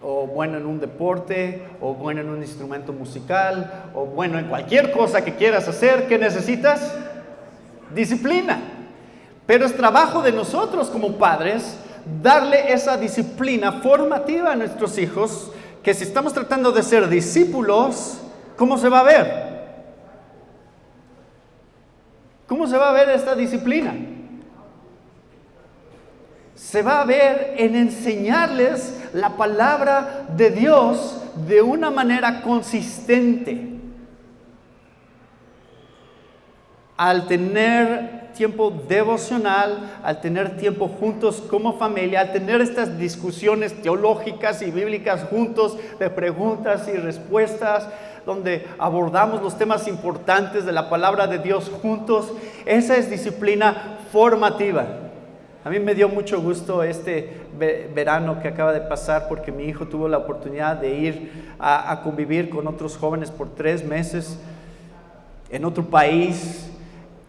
o bueno en un deporte, o bueno en un instrumento musical, o bueno en cualquier cosa que quieras hacer. ¿Qué necesitas? Disciplina. Pero es trabajo de nosotros como padres darle esa disciplina formativa a nuestros hijos, que si estamos tratando de ser discípulos, ¿cómo se va a ver? ¿Cómo se va a ver esta disciplina? Se va a ver en enseñarles la palabra de Dios de una manera consistente. Al tener tiempo devocional, al tener tiempo juntos como familia, al tener estas discusiones teológicas y bíblicas juntos, de preguntas y respuestas, donde abordamos los temas importantes de la palabra de Dios juntos, esa es disciplina formativa. A mí me dio mucho gusto este verano que acaba de pasar, porque mi hijo tuvo la oportunidad de ir a convivir con otros jóvenes por 3 meses en otro país.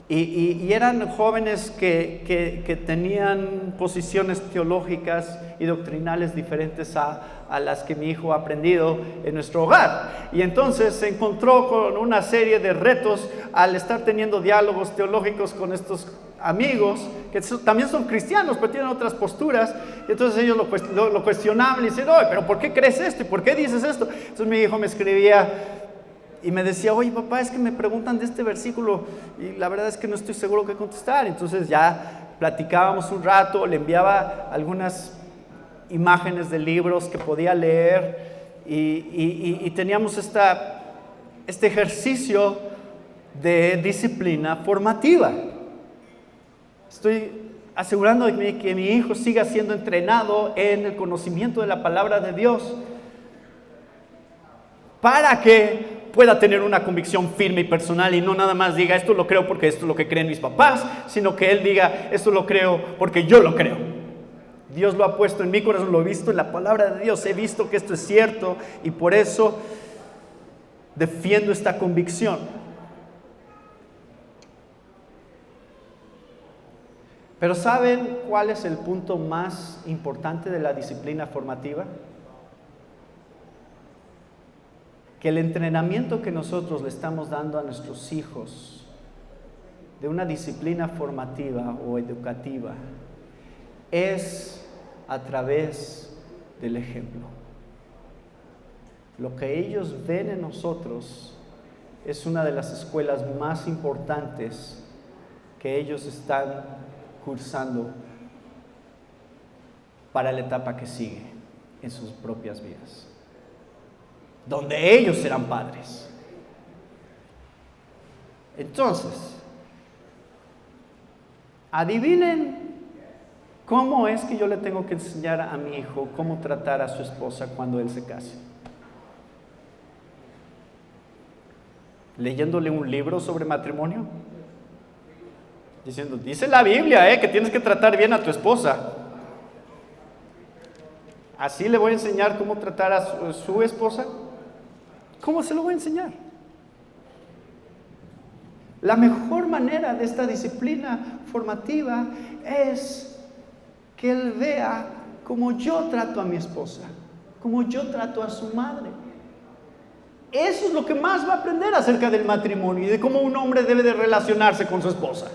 Y eran jóvenes que tenían posiciones teológicas y doctrinales diferentes a las que mi hijo ha aprendido en nuestro hogar. Y entonces se encontró con una serie de retos al estar teniendo diálogos teológicos con estos amigos, que también son cristianos, pero tienen otras posturas. Y entonces ellos lo cuestionaban y dicen, oye, pero ¿por qué crees esto? ¿Y por qué dices esto? Entonces mi hijo me escribía y me decía, oye papá, es que me preguntan de este versículo y la verdad es que no estoy seguro qué contestar. Entonces ya platicábamos un rato, le enviaba algunas imágenes de libros que podía leer y teníamos este ejercicio de disciplina formativa. Estoy asegurando que mi hijo siga siendo entrenado en el conocimiento de la palabra de Dios para que pueda tener una convicción firme y personal, y no nada más diga esto lo creo porque esto es lo que creen mis papás, sino que él diga esto lo creo porque yo lo creo. Dios lo ha puesto en mi corazón, lo he visto en la palabra de Dios, he visto que esto es cierto y por eso defiendo esta convicción. Pero ¿saben cuál es el punto más importante de la disciplina formativa? Que el entrenamiento que nosotros le estamos dando a nuestros hijos de una disciplina formativa o educativa es a través del ejemplo. Lo que ellos ven en nosotros es una de las escuelas más importantes que ellos están cursando para la etapa que sigue en sus propias vidas. donde ellos serán padres. Entonces, adivinen cómo es que yo le tengo que enseñar a mi hijo cómo tratar a su esposa cuando él se case. ¿Leyéndole un libro sobre matrimonio? Diciendo, dice la Biblia, que tienes que tratar bien a tu esposa. ¿Así le voy a enseñar cómo tratar a su esposa? ¿Cómo se lo voy a enseñar? La mejor manera de esta disciplina formativa es que él vea cómo yo trato a mi esposa, cómo yo trato a su madre. Eso es lo que más va a aprender acerca del matrimonio y de cómo un hombre debe de relacionarse con su esposa.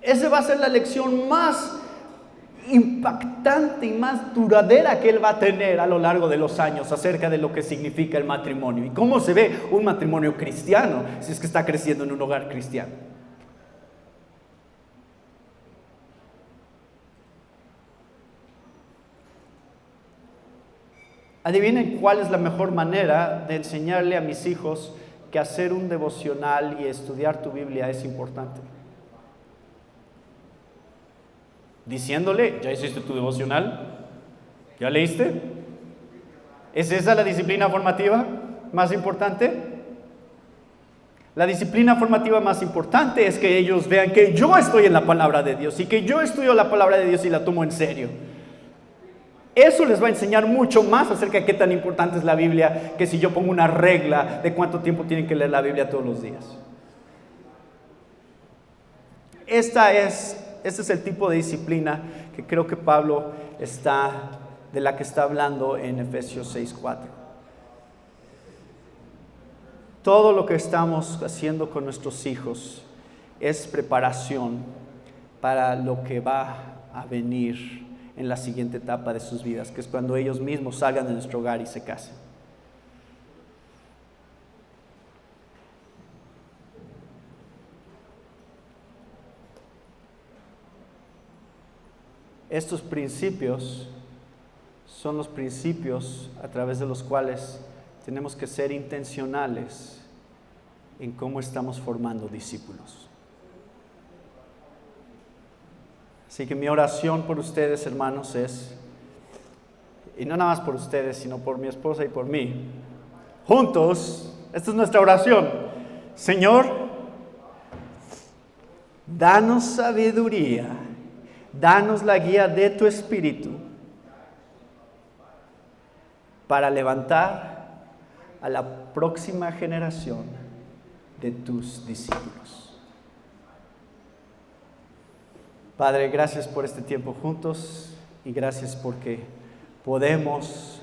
Esa va a ser la lección más impactante y más duradera que él va a tener a lo largo de los años acerca de lo que significa el matrimonio y cómo se ve un matrimonio cristiano si es que está creciendo en un hogar cristiano. Adivinen cuál es la mejor manera de enseñarle a mis hijos que hacer un devocional y estudiar tu Biblia es importante. Diciéndole, ¿ya hiciste tu devocional? ¿Ya leíste? ¿Es esa la disciplina formativa más importante? La disciplina formativa más importante es que ellos vean que yo estoy en la palabra de Dios y que yo estudio la palabra de Dios y la tomo en serio. Eso les va a enseñar mucho más acerca de qué tan importante es la Biblia que si yo pongo una regla de cuánto tiempo tienen que leer la Biblia todos los días. Este es el tipo de disciplina que creo que Pablo de la que está hablando en Efesios 6:4. Todo lo que estamos haciendo con nuestros hijos es preparación para lo que va a venir en la siguiente etapa de sus vidas, que es cuando ellos mismos salgan de nuestro hogar y se casen. Estos principios son los principios a través de los cuales tenemos que ser intencionales en cómo estamos formando discípulos. Así que mi oración por ustedes, hermanos, y no nada más por ustedes, sino por mi esposa y por mí, juntos, esta es nuestra oración. Señor, danos sabiduría, danos la guía de tu Espíritu para levantar a la próxima generación de tus discípulos. Padre, gracias por este tiempo juntos y gracias porque podemos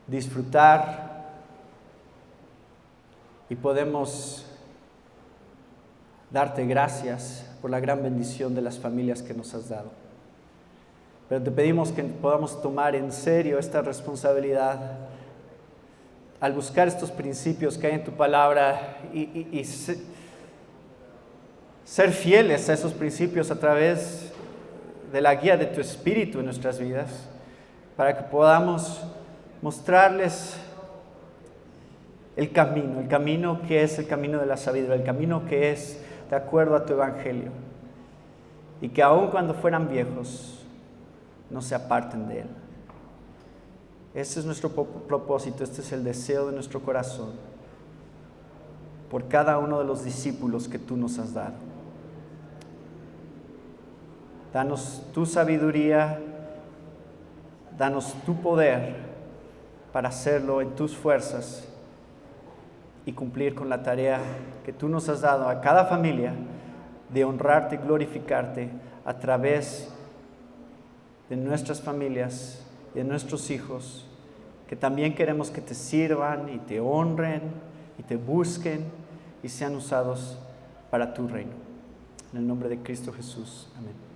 disfrutar y podemos darte gracias por la gran bendición de las familias que nos has dado. Pero te pedimos que podamos tomar en serio esta responsabilidad al buscar estos principios que hay en tu palabra y ser fieles a esos principios a través de la guía de tu Espíritu en nuestras vidas, para que podamos mostrarles el camino que es el camino de la sabiduría, el camino que es de acuerdo a tu Evangelio, y que aun cuando fueran viejos, no se aparten de él. Ese es nuestro propósito, este es el deseo de nuestro corazón por cada uno de los discípulos que tú nos has dado. Danos tu sabiduría, danos tu poder para hacerlo en tus fuerzas y cumplir con la tarea que tú nos has dado a cada familia de honrarte y glorificarte a través de nuestras familias, de nuestros hijos, que también queremos que te sirvan y te honren y te busquen y sean usados para tu reino. En el nombre de Cristo Jesús. Amén.